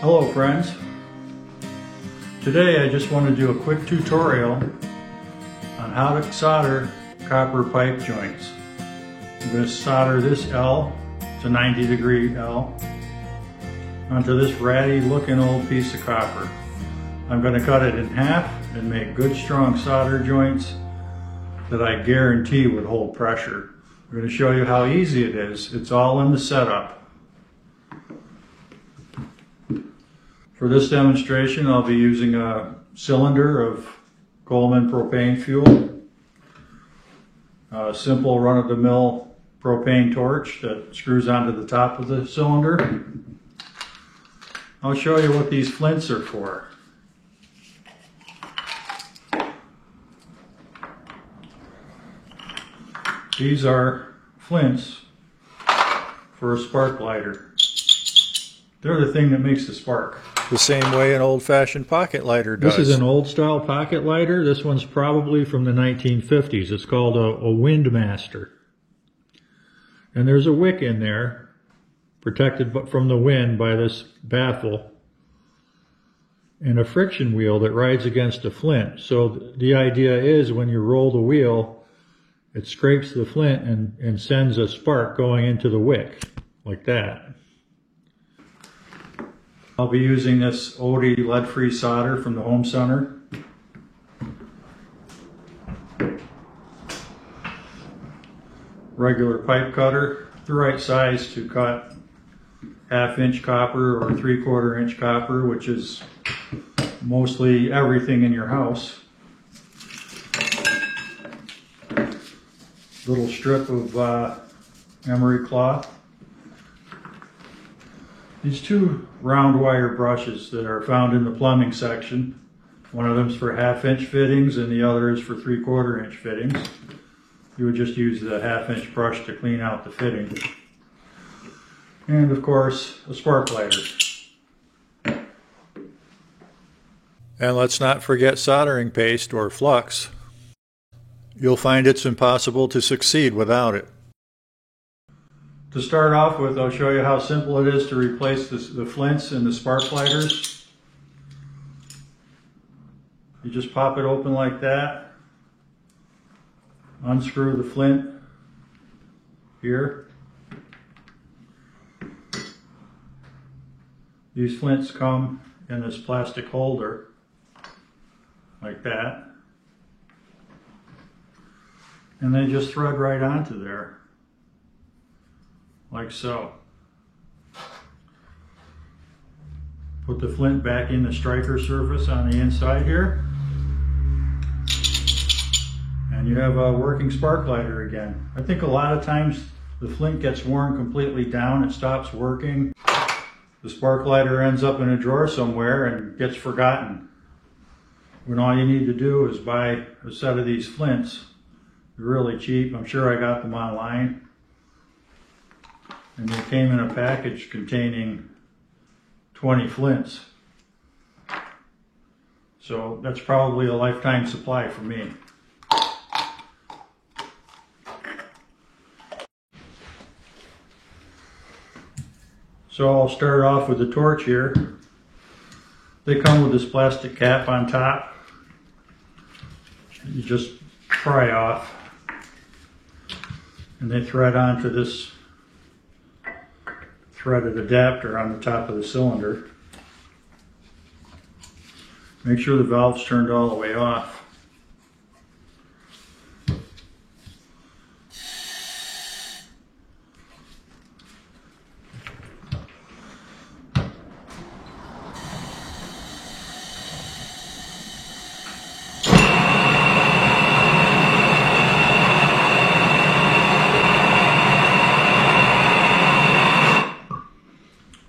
Hello friends. Today I just want to do a quick tutorial on how to solder copper pipe joints. I'm going to solder this L, it's a 90-degree L, onto this ratty looking old piece of copper. I'm going to cut it in half and make good strong solder joints that I guarantee would hold pressure. I'm going to show you how easy it is. It's all in the setup. For this demonstration, I'll be using a cylinder of Coleman propane fuel, a simple run-of-the-mill propane torch that screws onto the top of the cylinder. I'll show you what these flints are for. These are flints for a spark lighter. They're the thing that makes the spark. The same way an old-fashioned pocket lighter does. This is an old-style pocket lighter. This one's probably from the 1950s. It's called a Windmaster. And there's a wick in there, protected from the wind by this baffle, and a friction wheel that rides against a flint. So the idea is when you roll the wheel, it scrapes the flint and sends a spark going into the wick, like that. I'll be using this Odie lead-free solder from the Home Center. Regular pipe cutter, the right size to cut 1/2-inch copper or 3/4-inch copper, which is mostly everything in your house. Little strip of emery cloth. These two round wire brushes that are found in the plumbing section. One of them is for 1/2-inch fittings and the other is for 3/4-inch fittings. You would just use the 1/2-inch brush to clean out the fitting. And of course, a spark lighter. And let's not forget soldering paste or flux. You'll find it's impossible to succeed without it. To start off with, I'll show you how simple it is to replace the flints and the spark lighters. You just pop it open like that, unscrew the flint here. These flints come in this plastic holder, like that, and they just thread right onto there. Like so. Put the flint back in the striker surface on the inside here. And you have a working spark lighter again. I think a lot of times the flint gets worn completely down, it stops working. The spark lighter ends up in a drawer somewhere and gets forgotten. When all you need to do is buy a set of these flints. They're really cheap. I'm sure I got them online. And they came in a package containing 20 flints. So that's probably a lifetime supply for me. So I'll start off with the torch here. They come with this plastic cap on top. You just pry off. And they thread onto this threaded adapter on the top of the cylinder. Make sure the valve's turned all the way off.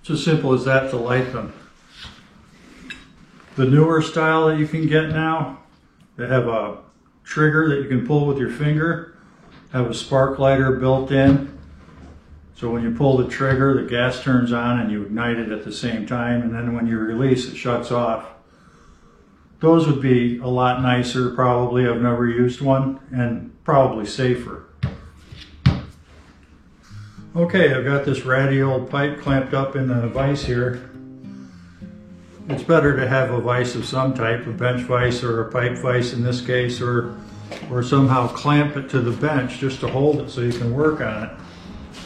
It's as simple as that to light them. The newer style that you can get now, they have a trigger that you can pull with your finger, have a spark lighter built in. So when you pull the trigger, the gas turns on and you ignite it at the same time, and then when you release, it shuts off. Those would be a lot nicer, probably. I've never used one, and probably safer. Okay, I've got this ratty old pipe clamped up in the vise here, it's better to have a vise of some type, a bench vise or a pipe vise in this case, or somehow clamp it to the bench just to hold it so you can work on it.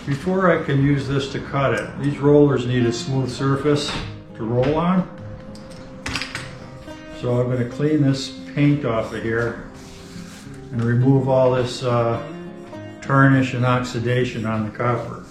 Before I can use this to cut it, these rollers need a smooth surface to roll on. So I'm going to clean this paint off of here and remove all this tarnish and oxidation on the copper.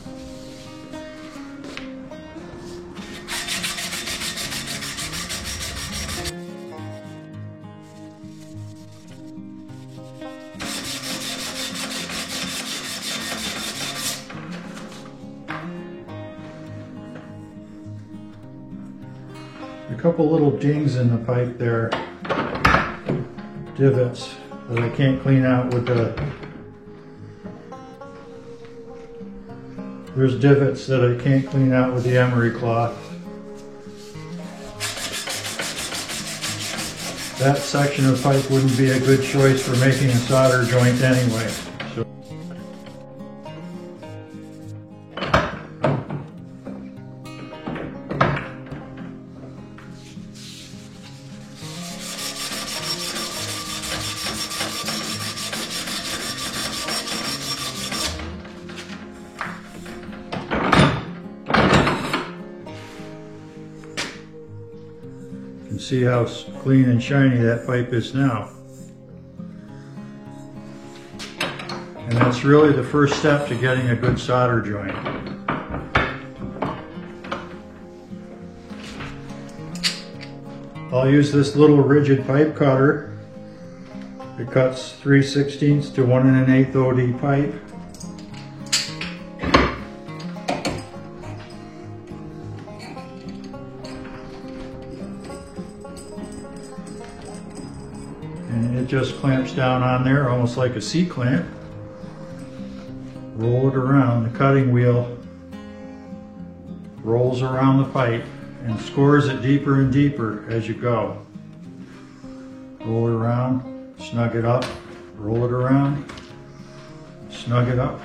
A couple little dings in the pipe there, divots that I can't clean out with there's divots that I can't clean out with the emery cloth. That section of pipe wouldn't be a good choice for making a solder joint anyway. So you can see how clean and shiny that pipe is now. And that's really the first step to getting a good solder joint. I'll use this little rigid pipe cutter. It cuts 3/16 to 1 1/8 OD pipe. And it just clamps down on there almost like a C-clamp. Roll it around. The cutting wheel rolls around the pipe and scores it deeper and deeper as you go. Roll it around, snug it up, roll it around, snug it up.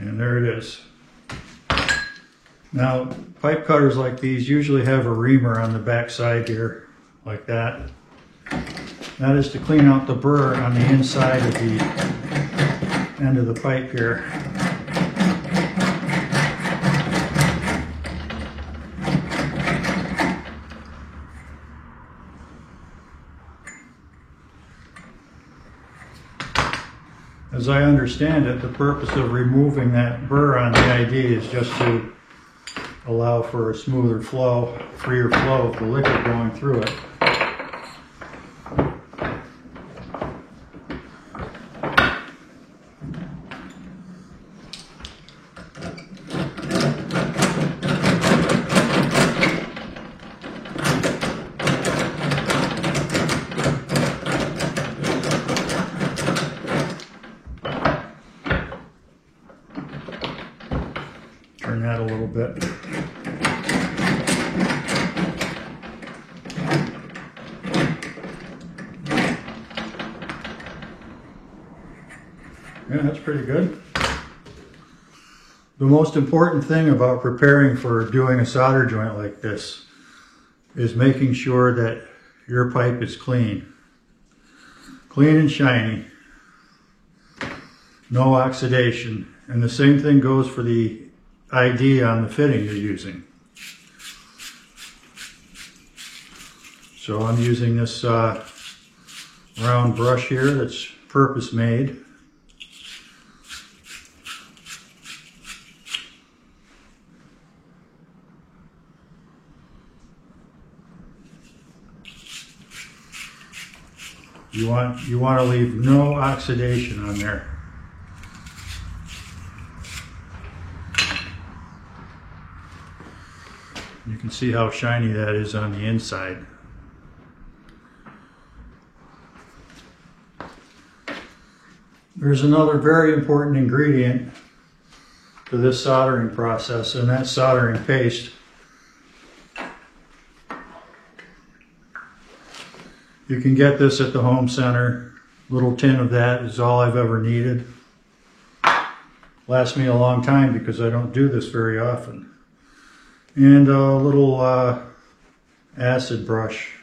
And there it is. Now, pipe cutters like these usually have a reamer on the back side here, like that. That is to clean out the burr on the inside of the end of the pipe here. As I understand it, the purpose of removing that burr on the ID is just to allow for a smoother flow, freer flow of the liquid going through it. Turn that a little bit. Yeah, that's pretty good. The most important thing about preparing for doing a solder joint like this is making sure that your pipe is clean. Clean and shiny. No oxidation. And the same thing goes for the ID on the fitting you're using. So I'm using this round brush here that's purpose made. You want to leave no oxidation on there. You can see how shiny that is on the inside. There's another very important ingredient for this soldering process, and that's soldering paste. You can get this at the home center. Little tin of that is all I've ever needed. Lasts me a long time because I don't do this very often. And a little acid brush.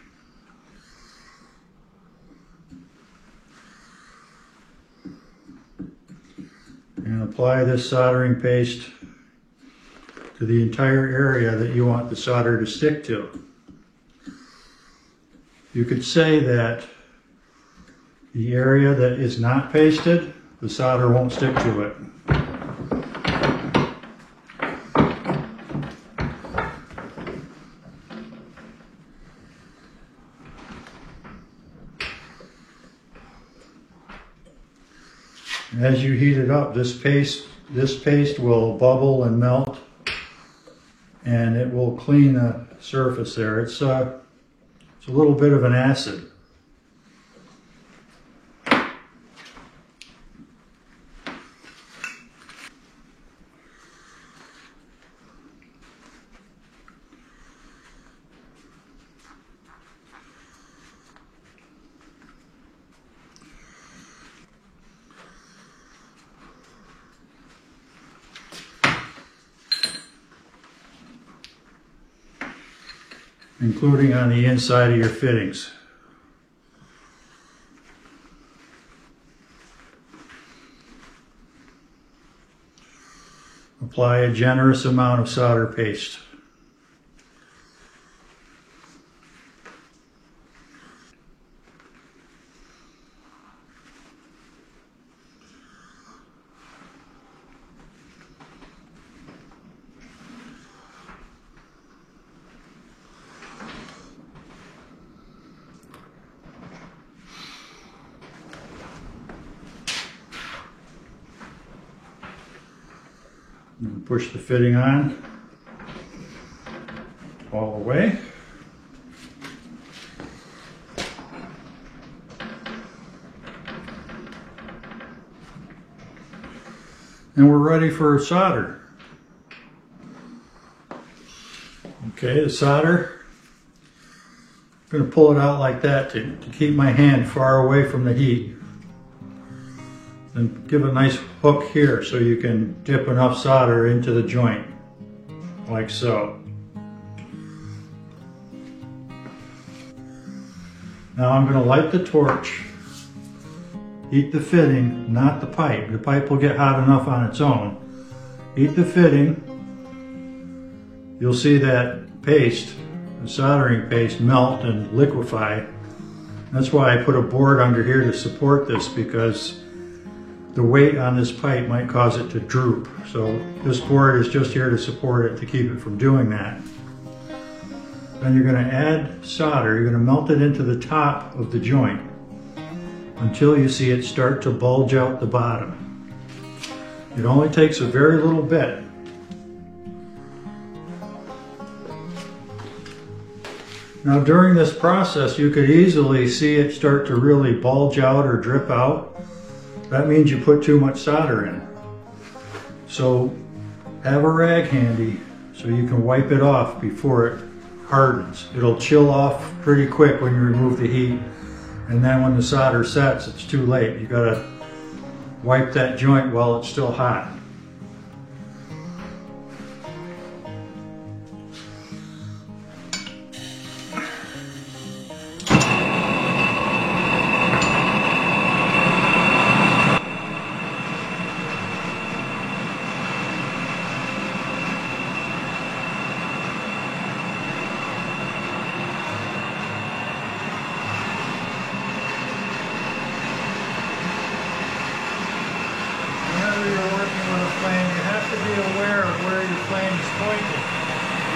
And apply this soldering paste to the entire area that you want the solder to stick to. You could say that the area that is not pasted, the solder won't stick to it. As you heat it up, this paste will bubble and melt, and it will clean the surface there. It's a little bit of an acid. Including on the inside of your fittings. Apply a generous amount of solder paste. And push the fitting on all the way. And we're ready for solder. Okay, the solder, I'm going to pull it out like that to keep my hand far away from the heat. And give a nice hook here so you can dip enough solder into the joint, like so. Now I'm going to light the torch, heat the fitting, not the pipe. The pipe will get hot enough on its own. Heat the fitting. You'll see that paste, the soldering paste, melt and liquefy. That's why I put a board under here to support this, because the weight on this pipe might cause it to droop. So this board is just here to support it, to keep it from doing that. Then you're going to add solder. You're going to melt it into the top of the joint until you see it start to bulge out the bottom. It only takes a very little bit. Now during this process, you could easily see it start to really bulge out or drip out. That means you put too much solder in. So have a rag handy so you can wipe it off before it hardens. It'll chill off pretty quick when you remove the heat, and then when the solder sets, it's too late. You gotta wipe that joint while it's still hot.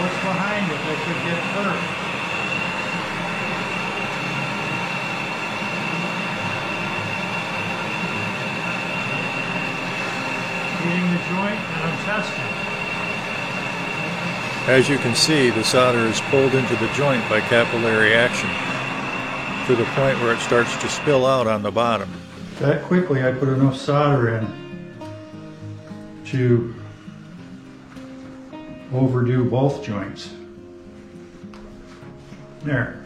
What's behind it that could get hurt? Heating the joint and I'm testing. As you can see, the solder is pulled into the joint by capillary action to the point where it starts to spill out on the bottom. That quickly I put enough solder in to overdo both joints. There.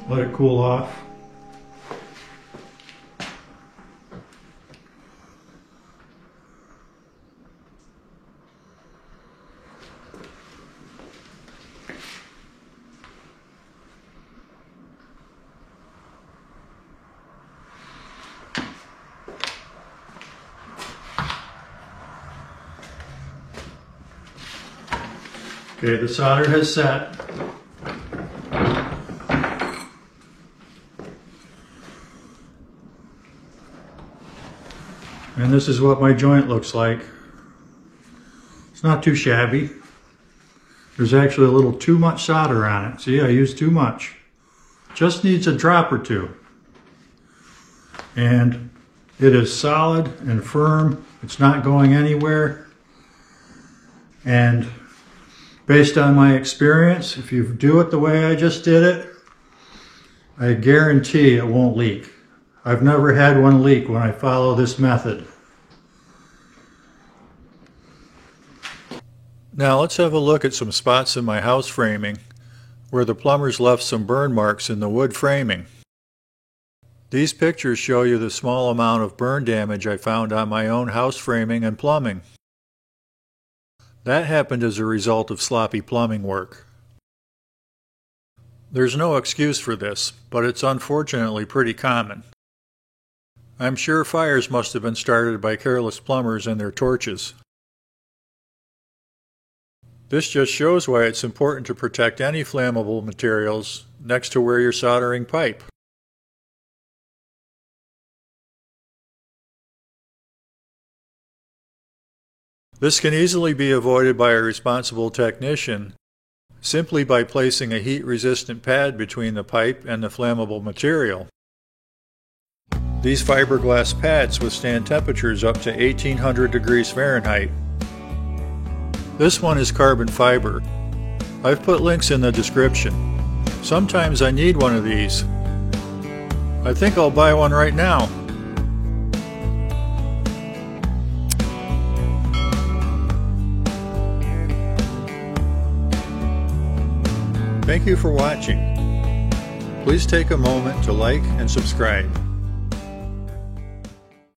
Let it cool off. Okay, the solder has set. And this is what my joint looks like. It's not too shabby. There's actually a little too much solder on it. See, I used too much. Just needs a drop or two. And it is solid and firm. It's not going anywhere. And based on my experience, if you do it the way I just did it, I guarantee it won't leak. I've never had one leak when I follow this method. Now let's have a look at some spots in my house framing where the plumbers left some burn marks in the wood framing. These pictures show you the small amount of burn damage I found on my own house framing and plumbing. That happened as a result of sloppy plumbing work. There's no excuse for this, but it's unfortunately pretty common. I'm sure fires must have been started by careless plumbers and their torches. This just shows why it's important to protect any flammable materials next to where you're soldering pipe. This can easily be avoided by a responsible technician simply by placing a heat-resistant pad between the pipe and the flammable material. These fiberglass pads withstand temperatures up to 1800 degrees Fahrenheit. This one is carbon fiber. I've put links in the description. Sometimes I need one of these. I think I'll buy one right now. Thank you for watching. Please take a moment to like and subscribe.